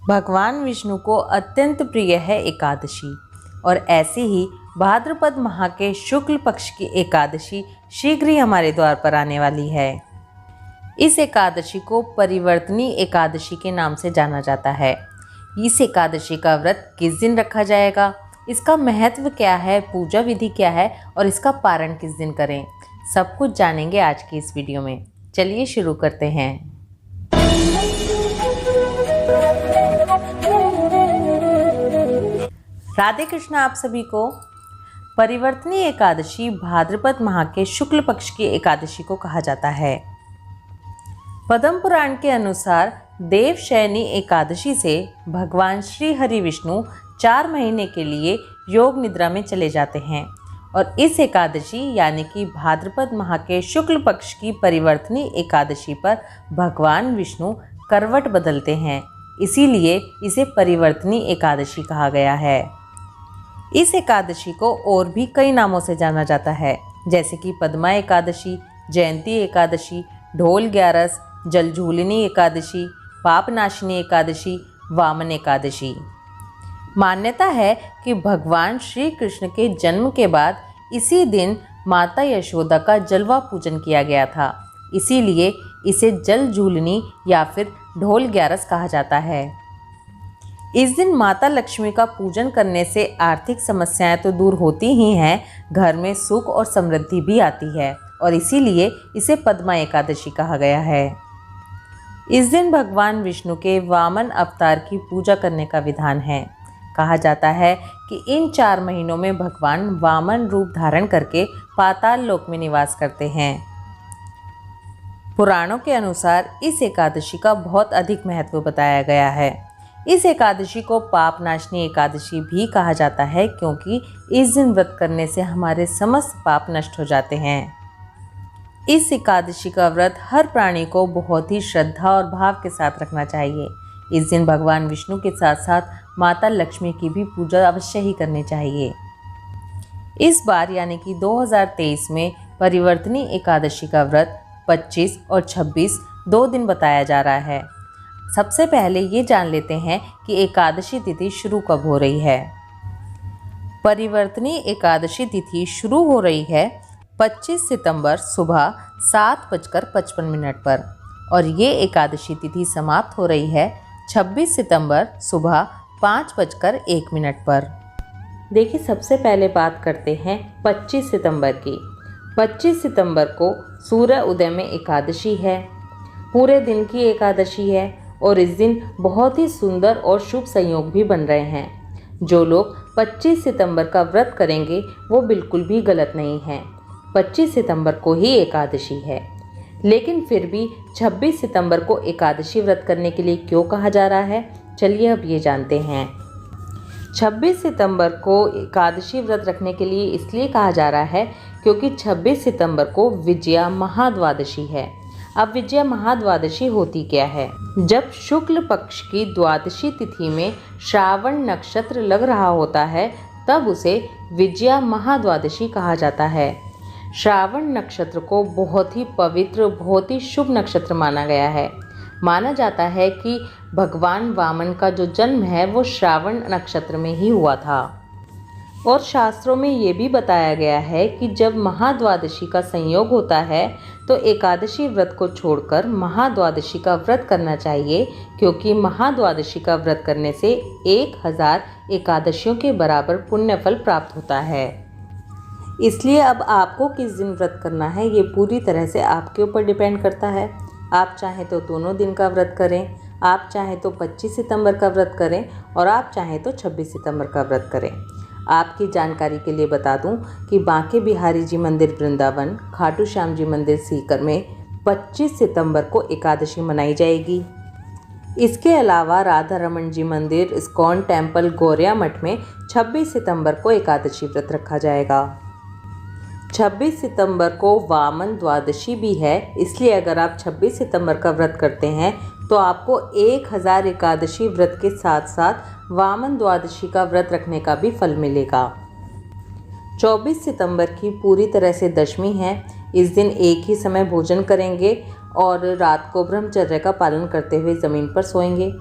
भगवान विष्णु को अत्यंत प्रिय है एकादशी और ऐसे ही भाद्रपद माह के शुक्ल पक्ष की एकादशी शीघ्र ही हमारे द्वार पर आने वाली है। इस एकादशी को परिवर्तनी एकादशी के नाम से जाना जाता है। इस एकादशी का व्रत किस दिन रखा जाएगा, इसका महत्व क्या है, पूजा विधि क्या है और इसका पारण किस दिन करें, सब कुछ जानेंगे आज की इस वीडियो में। चलिए शुरू करते हैं। राधे कृष्ण आप सभी को। परिवर्तनी एकादशी भाद्रपद माह के शुक्ल पक्ष की एकादशी को कहा जाता है। पद्म पुराण के अनुसार देवशयनी एकादशी से भगवान श्री हरि विष्णु 4 महीने के लिए योग निद्रा में चले जाते हैं और इस एकादशी यानी कि भाद्रपद माह के शुक्ल पक्ष की परिवर्तनी एकादशी पर भगवान विष्णु करवट बदलते हैं, इसीलिए इसे परिवर्तनी एकादशी कहा गया है। इस एकादशी को और भी कई नामों से जाना जाता है, जैसे कि पद्मा एकादशी, जयंती एकादशी, ढोल ग्यारस, जलझूलनी एकादशी, पापनाशिनी एकादशी, वामन एकादशी। मान्यता है कि भगवान श्री कृष्ण के जन्म के बाद इसी दिन माता यशोदा का जलवा पूजन किया गया था, इसीलिए इसे जलझूलनी या फिर ढोल ग्यारस कहा जाता है। इस दिन माता लक्ष्मी का पूजन करने से आर्थिक समस्याएं तो दूर होती ही हैं, घर में सुख और समृद्धि भी आती है और इसीलिए इसे पद्मा एकादशी कहा गया है। इस दिन भगवान विष्णु के वामन अवतार की पूजा करने का विधान है। कहा जाता है कि इन 4 महीनों में भगवान वामन रूप धारण करके पाताल लोक में निवास करते हैं। पुराणों के अनुसार इस एकादशी का बहुत अधिक महत्व बताया गया है। इस एकादशी को पापनाशनी एकादशी भी कहा जाता है, क्योंकि इस दिन व्रत करने से हमारे समस्त पाप नष्ट हो जाते हैं। इस एकादशी का व्रत हर प्राणी को बहुत ही श्रद्धा और भाव के साथ रखना चाहिए। इस दिन भगवान विष्णु के साथ साथ माता लक्ष्मी की भी पूजा अवश्य ही करनी चाहिए। इस बार यानी कि 2023 में परिवर्तनी एकादशी का व्रत 25 और 26 2 दिन बताया जा रहा है। सबसे पहले ये जान लेते हैं कि एकादशी तिथि शुरू कब हो रही है। परिवर्तनी एकादशी तिथि शुरू हो रही है 25 सितंबर सुबह 7:55 पर और ये एकादशी तिथि समाप्त हो रही है 26 सितंबर सुबह 5:01 पर। देखिए, सबसे पहले बात करते हैं 25 सितंबर की। 25 सितंबर को सूर्य उदय में एकादशी है, पूरे दिन की एकादशी है और इस दिन बहुत ही सुंदर और शुभ संयोग भी बन रहे हैं। जो लोग 25 सितंबर का व्रत करेंगे वो बिल्कुल भी गलत नहीं है। 25 सितंबर को ही एकादशी है, लेकिन फिर भी 26 सितंबर को एकादशी व्रत करने के लिए क्यों कहा जा रहा है, चलिए अब ये जानते हैं। 26 सितंबर को एकादशी व्रत रखने के लिए इसलिए कहा जा रहा है क्योंकि 26 सितंबर को विजया महाद्वादशी है। अब विजया महाद्वादशी होती क्या है? जब शुक्ल पक्ष की द्वादशी तिथि में श्रावण नक्षत्र लग रहा होता है तब उसे विजया महाद्वादशी कहा जाता है। श्रावण नक्षत्र को बहुत ही पवित्र, बहुत ही शुभ नक्षत्र माना गया है। माना जाता है कि भगवान वामन का जो जन्म है वो श्रावण नक्षत्र में ही हुआ था और शास्त्रों में ये भी बताया गया है कि जब महाद्वादशी का संयोग होता है तो एकादशी व्रत को छोड़कर महाद्वादशी का व्रत करना चाहिए, क्योंकि महाद्वादशी का व्रत करने से 1000 एकादशियों के बराबर पुण्य फल प्राप्त होता है। इसलिए अब आपको किस दिन व्रत करना है ये पूरी तरह से आपके ऊपर डिपेंड करता है। आप चाहें तो दोनों दिन का व्रत करें, आप चाहें तो 25 सितंबर का व्रत करें और आप चाहें तो 26 सितंबर का व्रत करें। आपकी जानकारी के लिए बता दूं कि बांके बिहारी जी मंदिर वृंदावन, खाटू श्याम जी मंदिर सीकर में 25 सितंबर को एकादशी मनाई जाएगी। इसके अलावा राधा रमन जी मंदिर, इस्कॉन टेम्पल, गौरिया मठ में 26 सितंबर को एकादशी व्रत रखा जाएगा। 26 सितंबर को वामन द्वादशी भी है, इसलिए अगर आप 26 सितंबर का व्रत करते हैं तो आपको 1000 एकादशी व्रत के साथ साथ वामन द्वादशी का व्रत रखने का भी फल मिलेगा। 24 सितंबर की पूरी तरह से दशमी है। इस दिन एक ही समय भोजन करेंगे और रात को ब्रह्मचर्य का पालन करते हुए ज़मीन पर सोएंगे।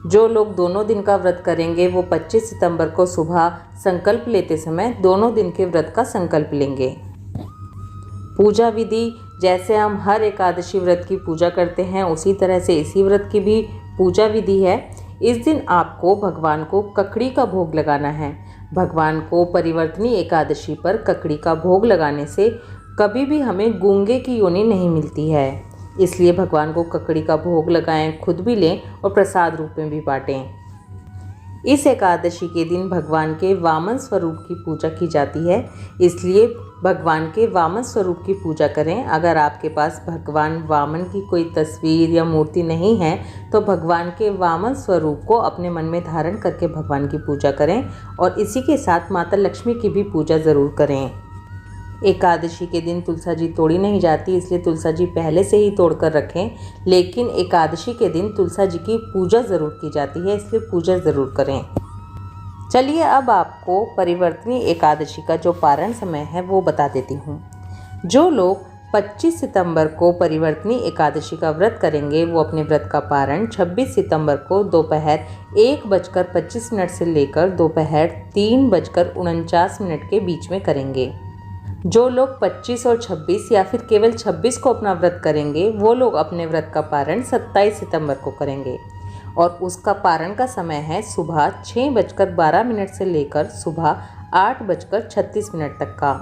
जो लोग दोनों दिन का व्रत करेंगे वो 25 सितंबर को सुबह संकल्प लेते समय दोनों दिन के व्रत का संकल्प लेंगे। पूजा विधि, जैसे हम हर एकादशी व्रत की पूजा करते हैं उसी तरह से इसी व्रत की भी पूजा विधि है। इस दिन आपको भगवान को ककड़ी का भोग लगाना है। भगवान को परिवर्तनी एकादशी पर ककड़ी का भोग लगाने से कभी भी हमें गूंगे की योनि नहीं मिलती है, इसलिए भगवान को ककड़ी का भोग लगाएं, खुद भी लें और प्रसाद रूप में भी बांटें। इस एकादशी के दिन भगवान के वामन स्वरूप की पूजा की जाती है, इसलिए भगवान के वामन स्वरूप की पूजा करें। अगर आपके पास भगवान वामन की कोई तस्वीर या मूर्ति नहीं है तो भगवान के वामन स्वरूप को अपने मन में धारण करके भगवान की पूजा करें और इसी के साथ माता लक्ष्मी की भी पूजा ज़रूर करें। एकादशी के दिन तुलसा जी तोड़ी नहीं जाती, इसलिए तुलसा जी पहले से ही तोड़ कर रखें, लेकिन एकादशी के दिन तुलसा जी की पूजा ज़रूर की जाती है, इसलिए पूजा ज़रूर करें। चलिए अब आपको परिवर्तनी एकादशी का जो पारण समय है वो बता देती हूँ। जो लोग 25 सितंबर को परिवर्तनी एकादशी का व्रत करेंगे वो अपने व्रत का पारण 26 सितंबर को दोपहर 1:25 से लेकर दोपहर 3:49 के बीच में करेंगे। जो लोग 25 और 26 या फिर केवल 26 को अपना व्रत करेंगे वो लोग अपने व्रत का पारण 27 सितंबर को करेंगे और उसका पारण का समय है सुबह 6:12 से लेकर सुबह 8:36 तक का।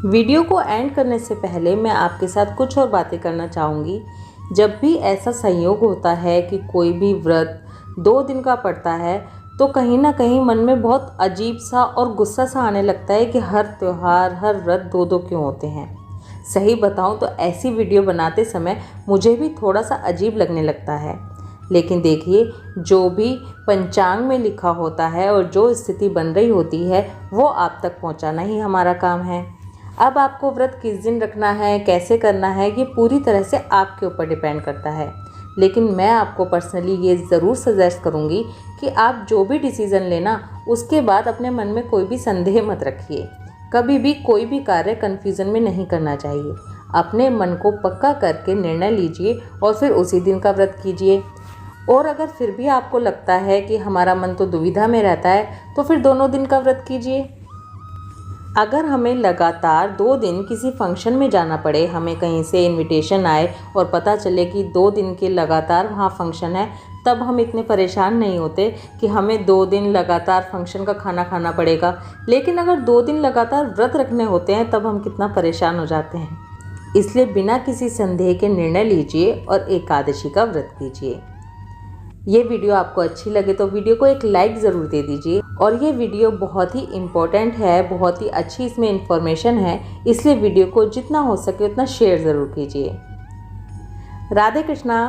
वीडियो को एंड करने से पहले मैं आपके साथ कुछ और बातें करना चाहूँगी। जब भी ऐसा संयोग होता है कि कोई भी व्रत 2 दिन का पड़ता है तो कहीं ना कहीं मन में बहुत अजीब सा और गुस्सा सा आने लगता है कि हर त्यौहार हर व्रत 2-2 क्यों होते हैं। सही बताऊं तो ऐसी वीडियो बनाते समय मुझे भी थोड़ा सा अजीब लगने लगता है, लेकिन देखिए जो भी पंचांग में लिखा होता है और जो स्थिति बन रही होती है वो आप तक पहुंचाना ही हमारा काम है। अब आपको व्रत किस दिन रखना है, कैसे करना है, ये पूरी तरह से आपके ऊपर डिपेंड करता है, लेकिन मैं आपको पर्सनली ये ज़रूर सजेस्ट करूँगी कि आप जो भी डिसीज़न लेना उसके बाद अपने मन में कोई भी संदेह मत रखिए। कभी भी कोई भी कार्य कन्फ्यूज़न में नहीं करना चाहिए। अपने मन को पक्का करके निर्णय लीजिए और फिर उसी दिन का व्रत कीजिए। और अगर फिर भी आपको लगता है कि हमारा मन तो दुविधा में रहता है तो फिर दोनों दिन का व्रत कीजिए। अगर हमें लगातार 2 दिन किसी फंक्शन में जाना पड़े, हमें कहीं से इनविटेशन आए और पता चले कि 2 दिन के लगातार वहाँ फंक्शन है, तब हम इतने परेशान नहीं होते कि हमें 2 दिन लगातार फंक्शन का खाना खाना पड़ेगा। लेकिन अगर 2 दिन लगातार व्रत रखने होते हैं तब हम कितना परेशान हो जाते हैं। इसलिए बिना किसी संदेह के निर्णय लीजिए और एकादशी का व्रत कीजिए। ये वीडियो आपको अच्छी लगे तो वीडियो को एक लाइक ज़रूर दे दीजिए। और ये वीडियो बहुत ही इम्पोर्टेंट है, बहुत ही अच्छी इसमें इन्फॉर्मेशन है, इसलिए वीडियो को जितना हो सके उतना शेयर ज़रूर कीजिए। राधे कृष्णा।